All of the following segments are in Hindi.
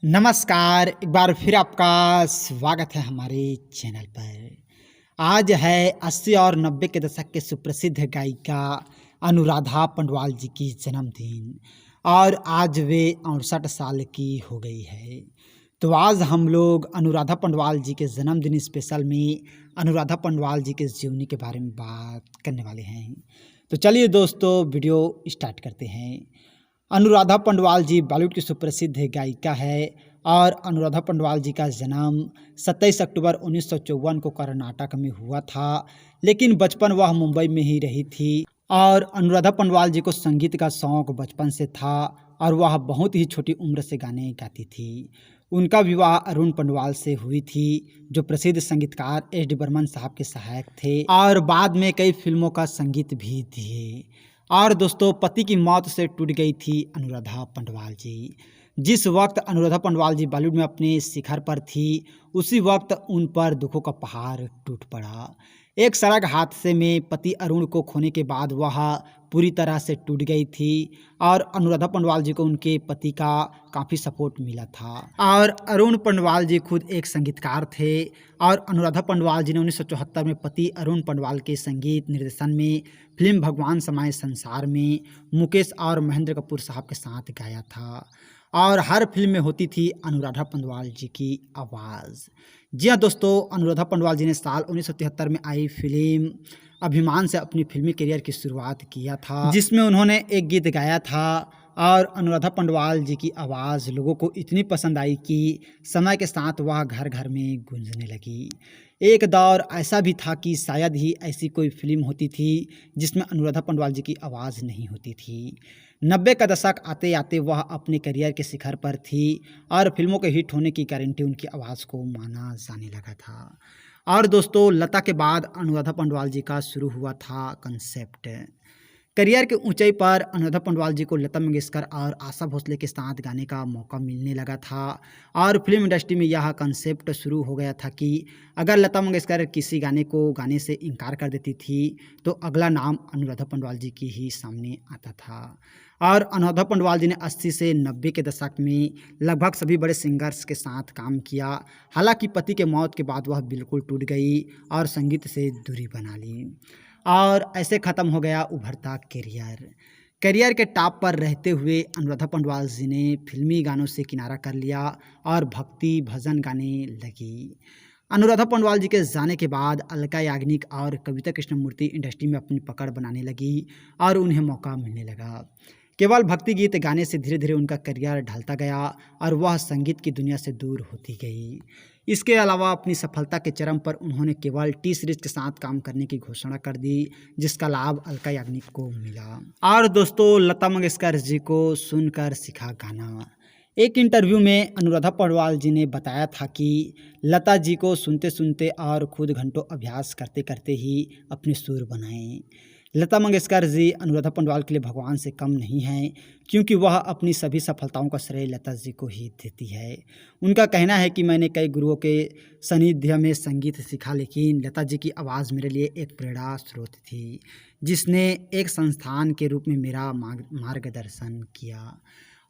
नमस्कार, एक बार फिर आपका स्वागत है हमारे चैनल पर। आज है 80 और 90 के दशक के सुप्रसिद्ध गायिका अनुराधा पंडवाल जी की जन्मदिन और आज वे 68 साल की हो गई है। तो आज हम लोग अनुराधा पंडवाल जी के जन्मदिन स्पेशल में अनुराधा पंडवाल जी के जीवनी के बारे में बात करने वाले हैं। तो चलिए दोस्तों, वीडियो स्टार्ट करते हैं। अनुराधा पंडवाल जी बॉलीवुड की सुप्रसिद्ध गायिका है और अनुराधा पंडवाल जी का जन्म 27 अक्टूबर 1954 को कर्नाटक में हुआ था, लेकिन बचपन वह मुंबई में ही रही थी। और अनुराधा पंडवाल जी को संगीत का शौक बचपन से था और वह बहुत ही छोटी उम्र से गाने गाती थी। उनका विवाह अरुण पंडवाल से हुई थी, जो प्रसिद्ध संगीतकार एस डी बर्मन साहब के सहायक थे और बाद में कई फिल्मों का संगीत भी दिए। और दोस्तों, पति की मौत से टूट गई थी अनुराधा पंडवाल जी। जिस वक्त अनुराधा पंडवाल जी बॉलीवुड में अपने शिखर पर थी, उसी वक्त उन पर दुखों का पहाड़ टूट पड़ा। एक सड़क हादसे में पति अरुण को खोने के बाद वह पूरी तरह से टूट गई थी और अनुराधा पंडवाल जी को उनके पति का काफ़ी सपोर्ट मिला था। और अरुण पंडवाल जी खुद एक संगीतकार थे और अनुराधा पंडवाल जी ने 1974 में पति अरुण पंडवाल के संगीत निर्देशन में फिल्म भगवान समाये संसार में मुकेश और महेंद्र कपूर साहब के साथ गाया था। और हर फिल्म में होती थी अनुराधा पंडवाल जी की आवाज़। जी हाँ दोस्तों, अनुराधा पंडवाल जी ने साल 1973 में आई फिल्म अभिमान से अपनी फिल्मी करियर की शुरुआत किया था, जिसमें उन्होंने एक गीत गाया था। और अनुराधा पंडवाल जी की आवाज़ लोगों को इतनी पसंद आई कि समय के साथ वह घर घर में गूंजने लगी। एक दौर ऐसा भी था कि शायद ही ऐसी कोई फिल्म होती थी जिसमें अनुराधा पंडवाल जी की आवाज़ नहीं होती थी। 90 का दशक आते आते वह अपने करियर के शिखर पर थी और फिल्मों के हिट होने की गारंटी उनकी आवाज़ को माना जाने लगा था। और दोस्तों, लता के बाद अनुराधा पंडवाल जी का शुरू हुआ था कंसेप्ट। करियर के ऊंचाई पर अनुराधा पंडवाल जी को लता मंगेशकर और आशा भोसले के साथ गाने का मौका मिलने लगा था और फिल्म इंडस्ट्री में यह कंसेप्ट शुरू हो गया था कि अगर लता मंगेशकर किसी गाने को गाने से इनकार कर देती थी तो अगला नाम अनुराधा पंडवाल जी की ही सामने आता था। और अनुराधा पंडवाल जी ने 80 से 90 के दशक में लगभग सभी बड़े सिंगर्स के साथ काम किया। हालांकि पति के मौत के बाद वह बिल्कुल टूट गई और संगीत से दूरी बना ली और ऐसे ख़त्म हो गया उभरता करियर के टॉप पर रहते हुए अनुराधा पंडवाल जी ने फिल्मी गानों से किनारा कर लिया और भक्ति भजन गाने लगी। अनुराधा पंडवाल जी के जाने के बाद अलका याग्निक और कविता कृष्णमूर्ति इंडस्ट्री में अपनी पकड़ बनाने लगी और उन्हें मौका मिलने लगा। केवल भक्ति गीत गाने से धीरे धीरे उनका करियर ढलता गया और वह संगीत की दुनिया से दूर होती गई। इसके अलावा अपनी सफलता के चरम पर उन्होंने केवल टी सीरीज के साथ काम करने की घोषणा कर दी, जिसका लाभ अलका याग्निक को मिला। और दोस्तों, लता मंगेशकर जी को सुनकर सीखा गाना। एक इंटरव्यू में अनुराधा पंडवाल जी ने बताया था कि लता जी को सुनते सुनते और खुद घंटों अभ्यास करते करते ही अपने सुर बनाए। लता मंगेशकर जी अनुराधा पंडवाल के लिए भगवान से कम नहीं हैं, क्योंकि वह अपनी सभी सफलताओं का श्रेय लता जी को ही देती है। उनका कहना है कि मैंने कई गुरुओं के सानिध्य में संगीत सीखा, लेकिन लता जी की आवाज़ मेरे लिए एक प्रेरणा स्रोत थी, जिसने एक संस्थान के रूप में मेरा मार्गदर्शन किया।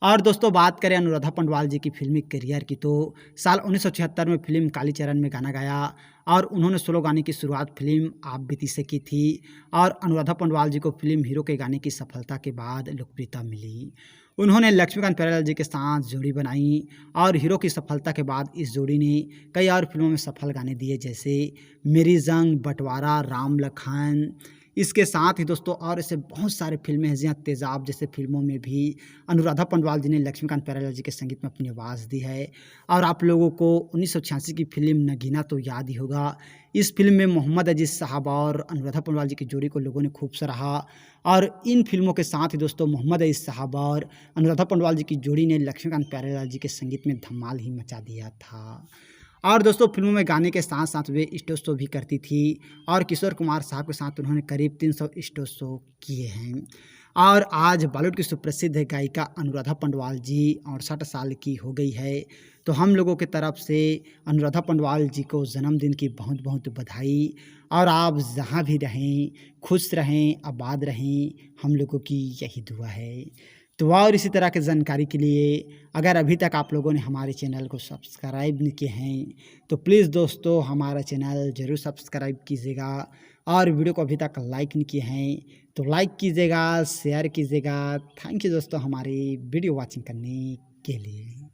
और दोस्तों, बात करें अनुराधा पंडवाल जी की फिल्मी करियर की, तो साल 1976 में फिल्म कालीचरण में गाना गाया और उन्होंने सोलो गाने की शुरुआत फिल्म आप बीती से की थी। और अनुराधा पंडवाल जी को फिल्म हीरो के गाने की सफलता के बाद लोकप्रियता मिली। उन्होंने लक्ष्मीकांत प्यारेलाल जी के साथ जोड़ी बनाई और हीरो की सफलता के बाद इस जोड़ी ने कई और फिल्मों में सफल गाने दिए, जैसे मेरी जंग, बंटवारा, राम लखन। इसके साथ ही दोस्तों और ऐसे बहुत सारे फिल्में हैं, जहाँ तेजाब जैसे फिल्मों में भी अनुराधा पंडवाल जी ने लक्ष्मीकांत प्यारेलाल जी के संगीत में अपनी आवाज़ दी है। और आप लोगों को 1986 की फिल्म नगीना तो याद ही होगा। इस फिल्म में मोहम्मद अजीज़ साहब और अनुराधा पंडवाल जी की जोड़ी को लोगों ने खूब सराहा और इन फिल्मों के साथ ही दोस्तों मोहम्मद अजीज़ साहब और अनुराधा पंडवाल जी की जोड़ी ने लक्ष्मीकांत प्यारेलाल जी के संगीत में धमाल ही मचा दिया था। और दोस्तों, फिल्मों में गाने के साथ साथ वे स्टेज शो भी करती थी और किशोर कुमार साहब के साथ उन्होंने करीब 300 स्टेज शो किए हैं। और आज बॉलीवुड की सुप्रसिद्ध गायिका अनुराधा पंडवाल जी 68 साल की हो गई है। तो हम लोगों की तरफ से अनुराधा पंडवाल जी को जन्मदिन की बहुत बहुत बधाई। और आप जहाँ भी रहें खुश रहें, आबाद रहें, हम लोगों की यही दुआ है। तो और इसी तरह की जानकारी के लिए अगर अभी तक आप लोगों ने हमारे चैनल को सब्सक्राइब नहीं किए हैं तो प्लीज़ दोस्तों हमारा चैनल ज़रूर सब्सक्राइब कीजिएगा और वीडियो को अभी तक लाइक नहीं किए हैं तो लाइक कीजिएगा, शेयर कीजिएगा। थैंक यू दोस्तों हमारी वीडियो वॉचिंग करने के लिए।